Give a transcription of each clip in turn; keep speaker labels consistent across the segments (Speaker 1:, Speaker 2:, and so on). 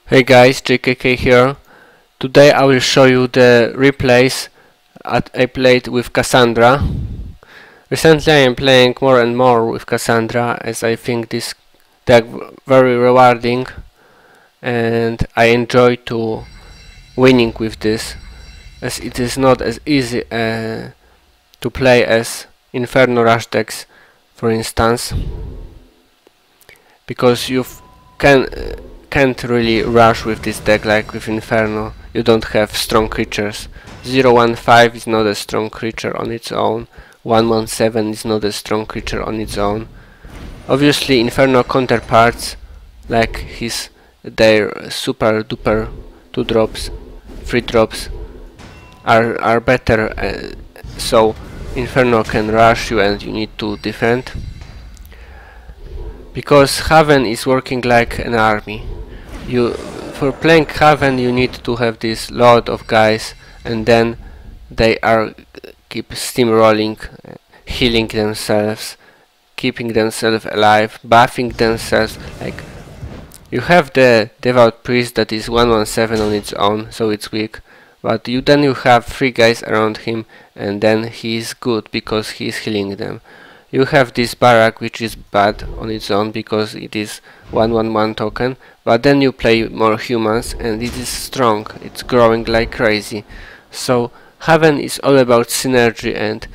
Speaker 1: Hey guys, JKK here. Today I will show you the replays I played with Cassandra. Recently I am playing more and more with Cassandra as I think this deck very rewarding and I enjoy to winning with this, as it is not as easy to play as Inferno Rush decks, for instance, because you can't really rush with this deck like with Inferno. You don't have strong creatures. 015 is not a strong creature on its own. 117 is not a strong creature on its own. Obviously Inferno counterparts like their super duper 2-drops, 3-drops are better, so Inferno can rush you and you need to defend. Because Haven is working like an army. For playing Haven you need to have this load of guys, and then they keep steamrolling, healing themselves, keeping themselves alive, buffing themselves. Like, you have the Devout Priest that is 117 on its own, so it's weak, but then you have 3 guys around him, and then he is good because he is healing them. You have this barrack which is bad on its own because it is 111 token, but then you play more humans and it is strong, it's growing like crazy. So Haven is all about synergy and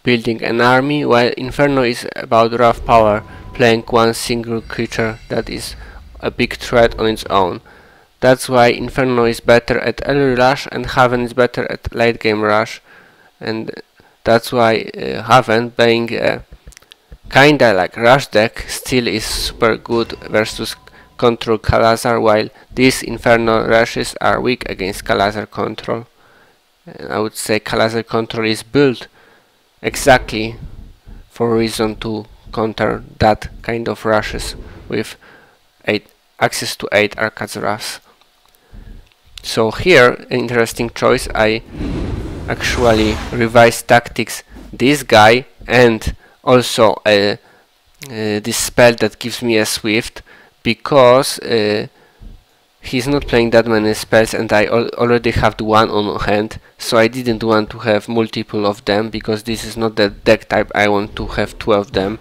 Speaker 1: building an army, while Inferno is about raw power, playing one single creature that is a big threat on its own. That's why Inferno is better at early rush and Haven is better at late game rush, and that's why Haven, being a kinda like rush deck, still is super good versus control Kalazar, while these Inferno rushes are weak against Kalazar control. And I would say Kalazar control is built exactly for a reason to counter that kind of rushes with access to 8 Arcazras. So here, an interesting choice, I actually revised tactics this guy and also this spell that gives me a Swift, because he's not playing that many spells and I already have the one on hand, so I didn't want to have multiple of them because this is not the deck type I want to have 2 of them.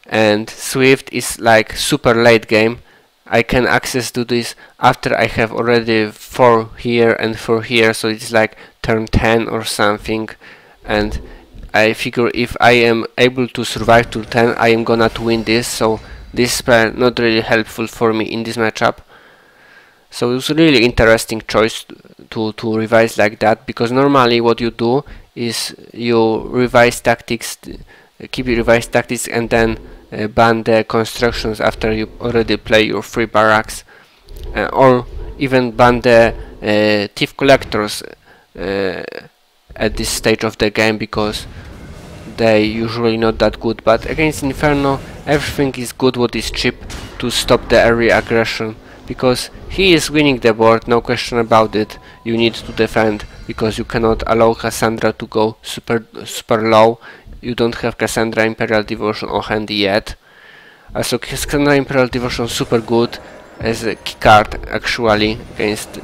Speaker 1: And Swift is like super late game. I can access to this after I have already 4 here and 4 here, so it's like turn 10 or something, and I figure if I am able to survive to 10, I am gonna to win this, so this spell not really helpful for me in this matchup. So it was a really interesting choice to revise like that, because normally what you do is you revise tactics, keep your revised tactics, and then ban the constructions after you already play your 3 barracks, or even ban the thief collectors at this stage of the game, because they usually not that good. But against Inferno everything is good what is cheap to stop the early aggression, because he is winning the board, no question about it. You need to defend because you cannot allow Cassandra to go super low. You don't have Cassandra Imperial Devotion on hand yet. Also Cassandra Imperial Devotion super good as a key card actually against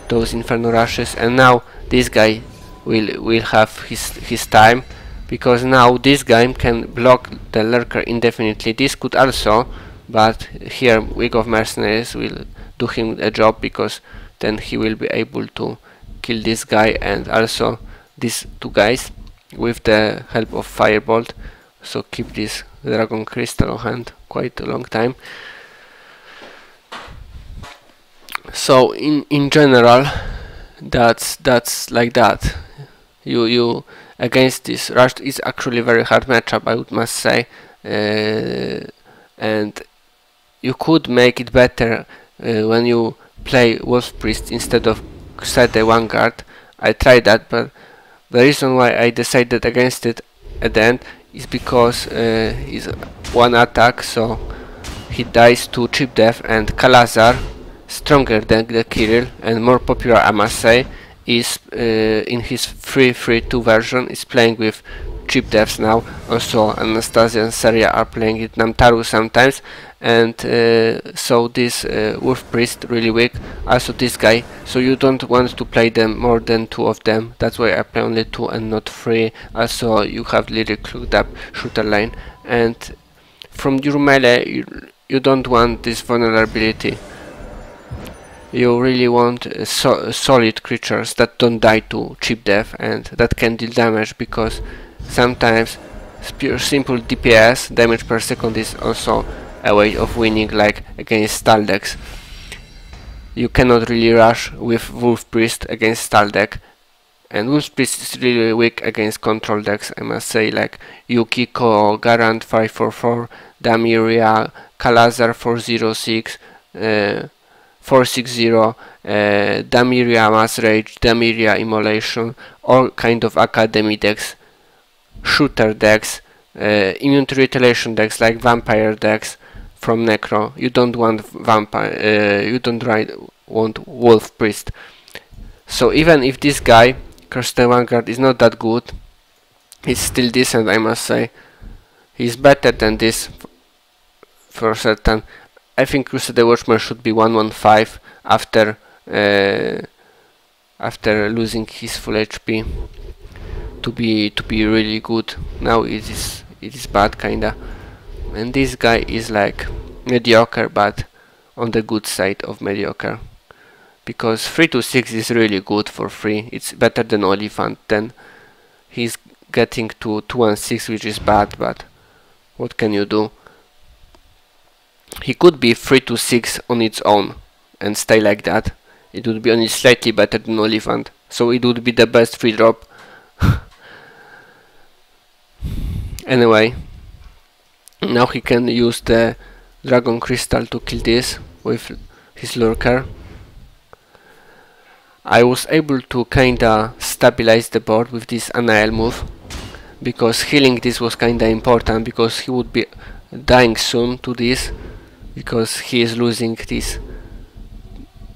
Speaker 1: those Inferno rushes, and now this guy will have his time, because now this guy can block the lurker indefinitely. This could also, but here Week of Mercenaries will do him a job, because then he will be able to kill this guy and also these 2 guys with the help of Firebolt. So keep this Dragon Crystal on hand quite a long time. So in general, that's like that. You against this rush is actually very hard matchup, I must say, and you could make it better when you play Wolf Priest instead of set the Vanguard. I tried that, but the reason why I decided against it at the end is because it's 1 attack, so he dies to cheap death, and Kalazar, stronger than the Kirill and more popular I must say, is in his 3-3-2 version is playing with cheap devs now. Also Anastasia and Seria are playing it, Namtaru sometimes, and so this Wolf Priest really weak, also this guy, so you don't want to play them more than 2 of them, that's why I play only 2 and not 3. Also you have really clogged up shooter line, and from your melee you don't want this vulnerability. You really want solid creatures that don't die to cheap death and that can deal damage, because sometimes pure simple DPS, damage per second, is also a way of winning, like against stall decks. You cannot really rush with Wolf Priest against stall deck, and Wolf Priest is really weak against control decks, I must say, like Yukiko, Garant 544, Damiria, Kalazar 406, 460, Damiria Mass Rage, Damiria Immolation, all kind of academy decks, shooter decks, immune to retaliation decks like vampire decks from Necro. You don't want vampire, you don't want Wolf Priest. So even if this guy, Kirsten Vanguard, is not that good, he's still decent, I must say. He's better than this for certain. I think Crusader Watchman should be 115 after after losing his full HP to be really good. Now it is bad kinda, and this guy is like mediocre, but on the good side of mediocre, because 3 to 6 is really good for free. It's better than Oliphant. Then he's getting to 2 and 6, which is bad, but what can you do? He could be 3 to 6 on its own and stay like that. It would be only slightly better than Oliphant, so it would be the best free drop. Anyway, now he can use the Dragon Crystal to kill this with his Lurker. I was able to kinda stabilize the board with this Anael move, because healing this was kinda important, because he would be dying soon to this, because he is losing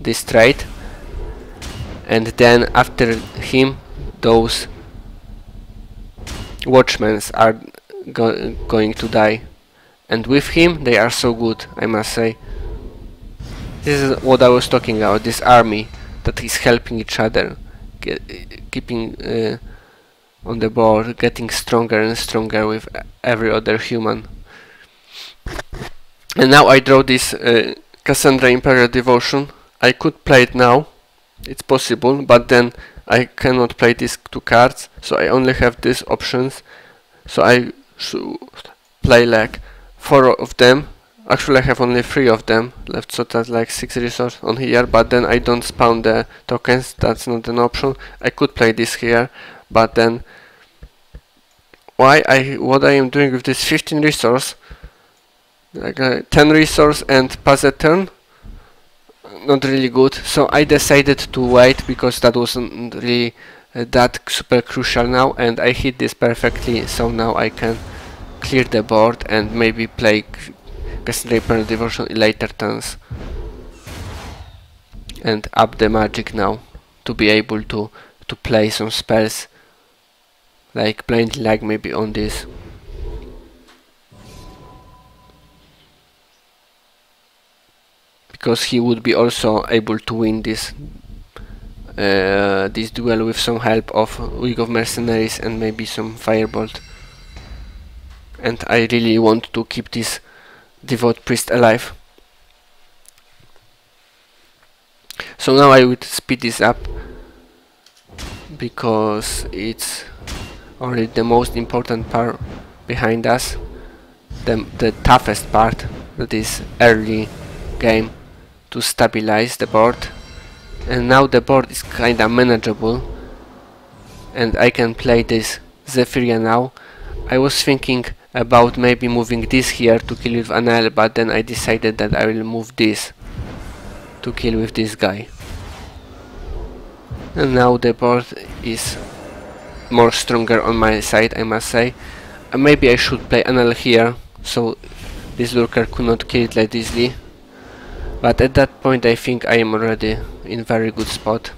Speaker 1: this trait, and then after him those Watchmen are going to die, and with him they are so good, I must say. This is what I was talking about, this army that is helping each other, keeping on the board, getting stronger and stronger with every other human. And now I draw this Cassandra Imperial Devotion. I could play it now, it's possible, but then I cannot play these 2 cards, so I only have these options. So I should play like 4 of them. Actually I have only 3 of them left, so that's like 6 resources on here, but then I don't spawn the tokens, that's not an option. I could play this here, but then what I am doing with this 15 resource, like 10 resource and pass a turn, not really good. So I decided to wait, because that wasn't really that super crucial now, and I hit this perfectly, so now I can clear the board and maybe play Cassandra Imperial Devotion in later turns and up the magic now to be able to play some spells like Blinding Light maybe on this. Because he would be also able to win this this duel with some help of League of Mercenaries and maybe some Firebolt. And I really want to keep this Devout Priest alive. So now I would speed this up, because it's already the most important part behind us, the toughest part, that is early game, to stabilize the board. And now the board is kinda manageable, and I can play this Zephyria now. I was thinking about maybe moving this here to kill with Anel, but then I decided that I will move this to kill with this guy. And now the board is more stronger on my side, I must say. Maybe I should play Anel here, so this Lurker could not kill it like easily. But at that point I think I am already in very good spot.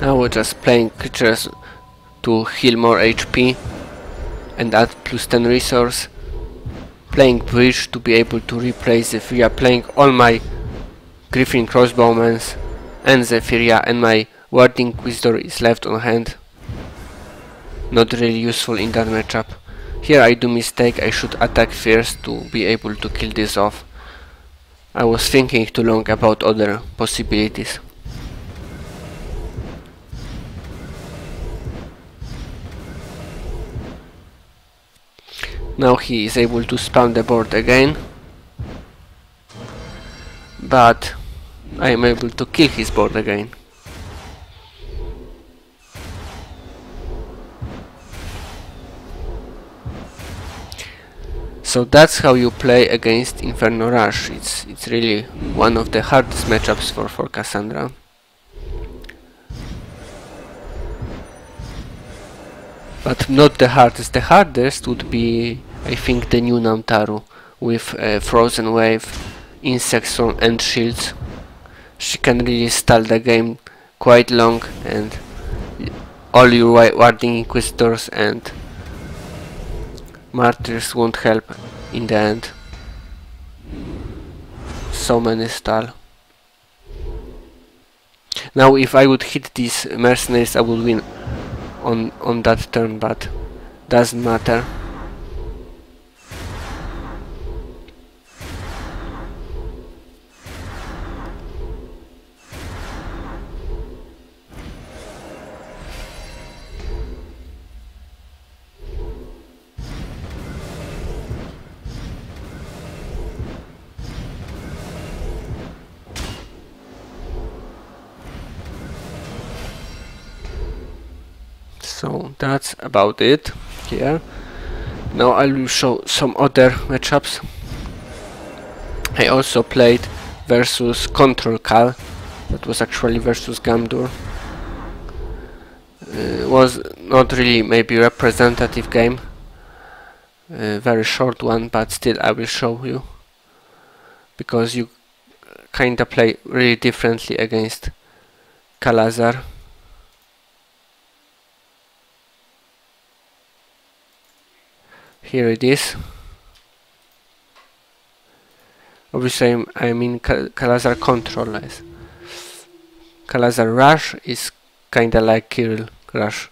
Speaker 1: I was just playing creatures to heal more HP and add +10 resource, playing bridge to be able to replace Zephyria, playing all my Griffin crossbowmen and Zephyria, and my Ward Inquisitor is left on hand. Not really useful in that matchup. Here I do mistake, I should attack first to be able to kill this off. I was thinking too long about other possibilities. Now he is able to spam the board again, but I am able to kill his board again. So that's how you play against Inferno Rush. It's really one of the hardest matchups for Cassandra. But not the hardest. The hardest would be, I think, the new Namtaru with Frozen Wave, Insect Storm and Shields. She can really stall the game quite long, and all your Warding Inquisitors and Martyrs won't help in the end. So many stall. Now if I would hit these mercenaries I would win on that turn, but doesn't matter. So that's about it here. Now I will show some other matchups. I also played versus Control Cal. That was actually versus Gamdur. Was not really maybe representative game. Very short one, but still I will show you, because you kinda play really differently against Kalazar. Here it is. Obviously I mean Kalazar Control. Kalazar Rush is kinda like Kirill Rush.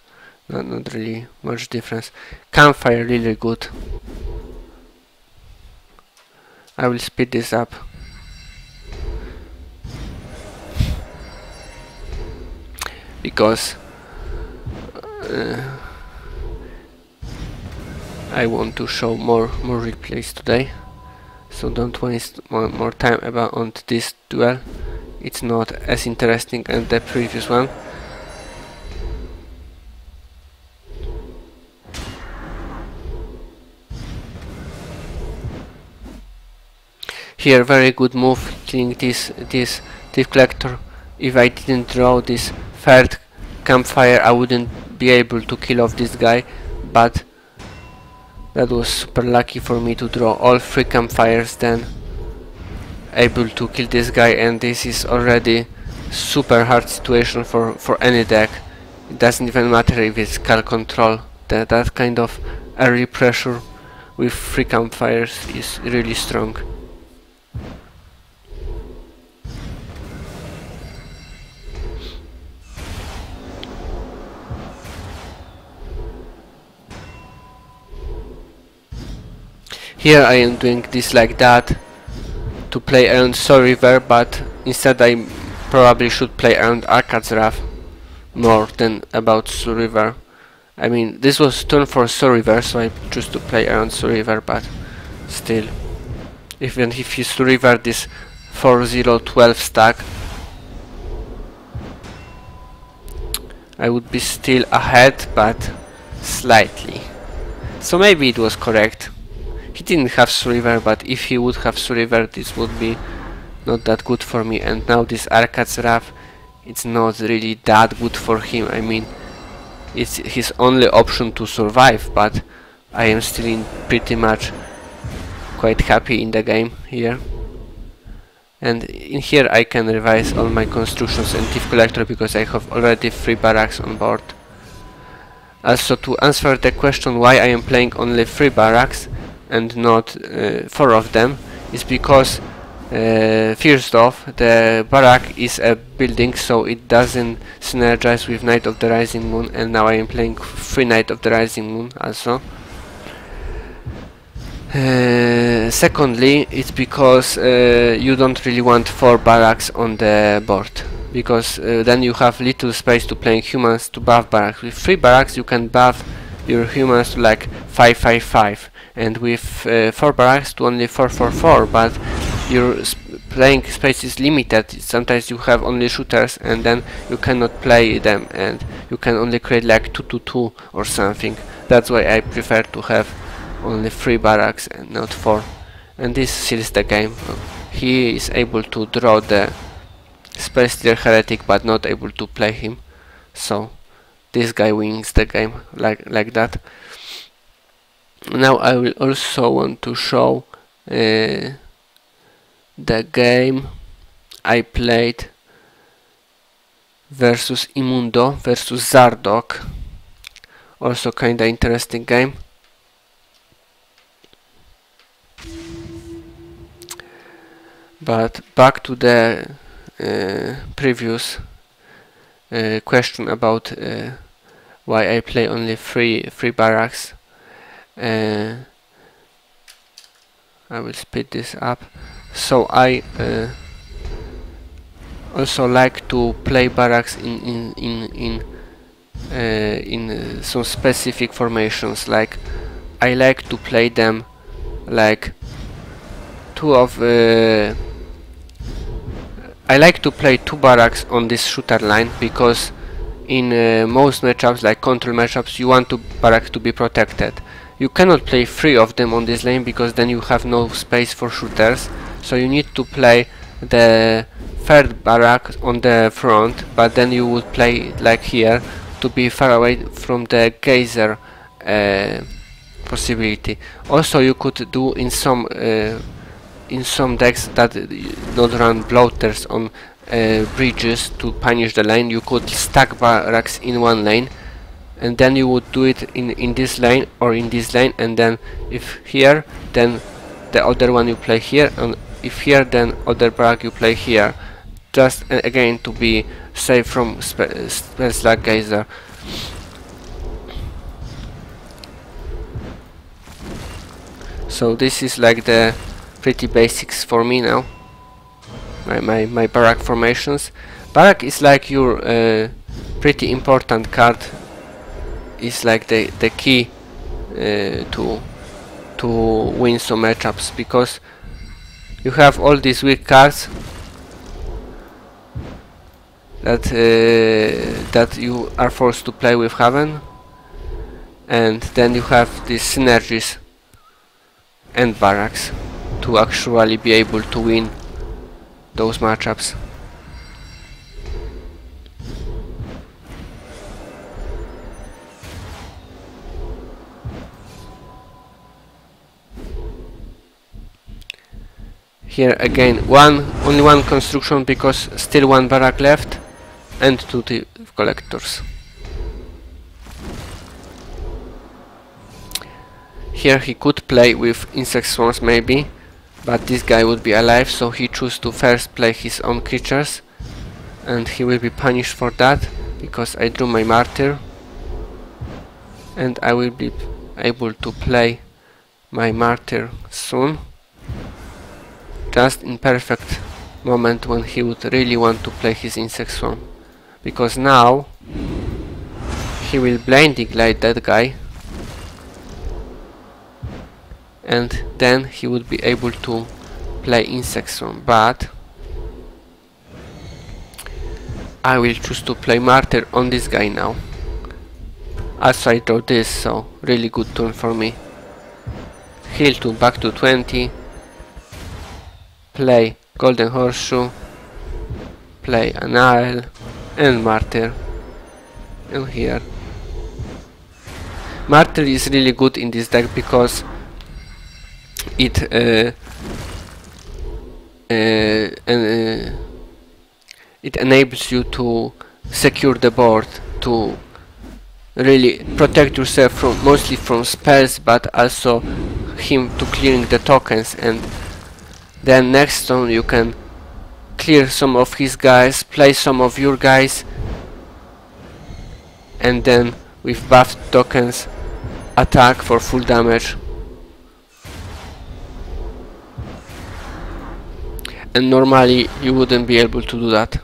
Speaker 1: Not really much difference. Campfire really good. I will speed this up. Because I want to show more replays today, so don't waste more time on this duel. It's not as interesting as the previous one. Here, very good move, killing this Thief Collector. If I didn't draw this third campfire, I wouldn't be able to kill off this guy, but that was super lucky for me to draw all 3 campfires, then able to kill this guy, and this is already super hard situation for any deck. It doesn't even matter if it's Cal Control. That kind of early pressure with 3 campfires is really strong. Here I am doing this like that to play around Soul River, but instead I probably should play around Arcade's Wrath more than about Soul River. I mean, this was turn for Soul River, so I choose to play around Soul River, but still, even if you Soul River this 4-0-12 stack, I would be still ahead, but slightly. So maybe it was correct. He didn't have Soul River, but if he would have Soul River, this would be not that good for me. And now this Arcade's Wrath, it's not really that good for him. I mean, it's his only option to survive, but I am still pretty much quite happy in the game here. and in here I can revise all my constructions and thief collector because I have already 3 barracks on board. Also, to answer the question why I am playing only 3 barracks and not 4 of them, is because first off, the barrack is a building, so it doesn't synergize with Night of the Rising Moon, and now I am playing 3 Night of the Rising Moon also. Secondly, it's because you don't really want 4 barracks on the board, because then you have little space to playing humans to buff barracks. With 3 barracks you can buff your humans to like 5-5-5, and with 4 barracks to only 4-4-4, but your playing space is limited. Sometimes you have only shooters and then you cannot play them, and you can only create like 2-2-2 or something. That's why I prefer to have only 3 barracks and not 4, and this seals the game. He is able to draw the Space Stealer Heretic but not able to play him, so this guy wins the game like that. Now I will also want to show the game I played versus Immundo versus Zardok, also kinda interesting game. But back to the previous question about why I play only 3 barracks. I will speed this up. So I also like to play barracks in some specific formations. Like I like to play them like I like to play 2 barracks on this shooter line, because in most matchups, like control matchups, you want barracks to be protected. You cannot play 3 of them on this lane because then you have no space for shooters, so you need to play the 3rd barrack on the front, but then you would play like here to be far away from the geyser possibility. Also, you could do in some decks that not run bloaters on bridges to punish the lane, you could stack barracks in one lane, and then you would do it in this lane or in this lane, and then if here, then the other one you play here, and if here, then other barrack you play here, just again to be safe from spells like geyser. So this is like the pretty basics for me now. My barrack formations. Barrack is like your pretty important card. Is like the key to win some matchups, because you have all these weak cards that you are forced to play with Haven, and then you have these synergies and barracks to actually be able to win those matchups. Here again only one construction, because still 1 barrack left and 2 thief collectors. Here he could play with insect swarms maybe, but this guy would be alive, so he chose to first play his own creatures, and he will be punished for that because I drew my martyr, and I will be able to play my martyr soon, just in perfect moment when he would really want to play his insect swarm, because now he will blinding light that guy, and then he would be able to play insect swarm. But I will choose to play martyr on this guy now. Also I draw this, so really good turn for me. Heal to back to 20, play golden horseshoe, play an Ael and martyr, and here martyr is really good in this deck because it and it enables you to secure the board, to really protect yourself from mostly from spells, but also him to clearing the tokens. And then next turn you can clear some of his guys, play some of your guys, and then with buffed tokens attack for full damage. And normally you wouldn't be able to do that.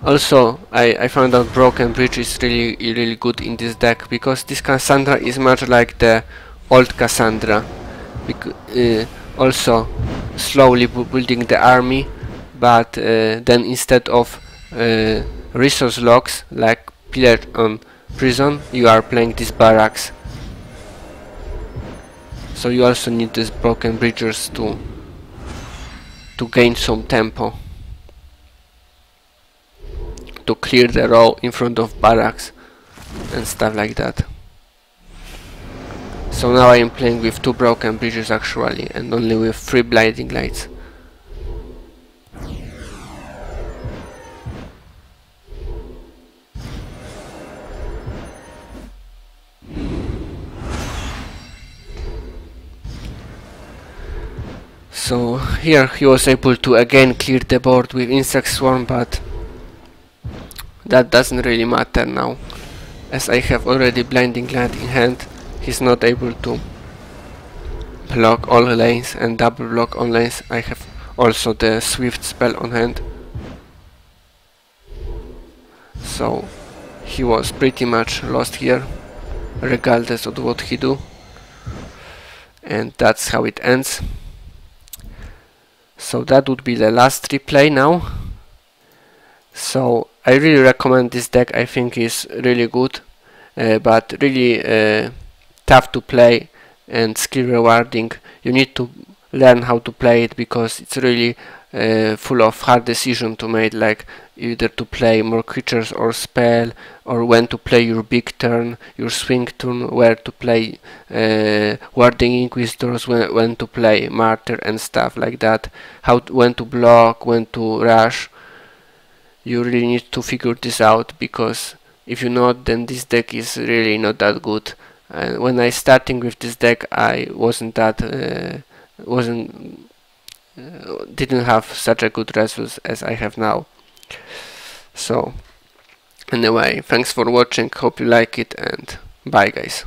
Speaker 1: Also, I found out Broken Bridge is really good in this deck, because this Cassandra is much like the old Cassandra. Also slowly building the army, but then instead of resource locks like Pillar on Prison, you are playing these barracks. So you also need these Broken Bridgers to gain some tempo, to clear the row in front of barracks and stuff like that. So now I am playing with 2 Broken Bridges actually, and only with 3 Blinding Lights. So here he was able to again clear the board with Insect Swarm, but that doesn't really matter now, as I have already Blinding Light in hand. He's not able to block all lanes and double block on lanes. I have also the Swift spell on hand, so he was pretty much lost here, regardless of what he do. And that's how it ends. So that would be the last replay now. So I really recommend this deck. I think it's really good, but really tough to play and skill rewarding. You need to learn how to play it, because it's really full of hard decision to make, like either to play more creatures or spell, or when to play your big turn, your swing turn, where to play Warding Inquisitors, when to play Martyr and stuff like that, when to block, when to rush. You really need to figure this out, because if you not, then this deck is really not that good. And when I starting with this deck, I didn't have such a good results as I have now. So anyway, thanks for watching, hope you like it, and bye guys.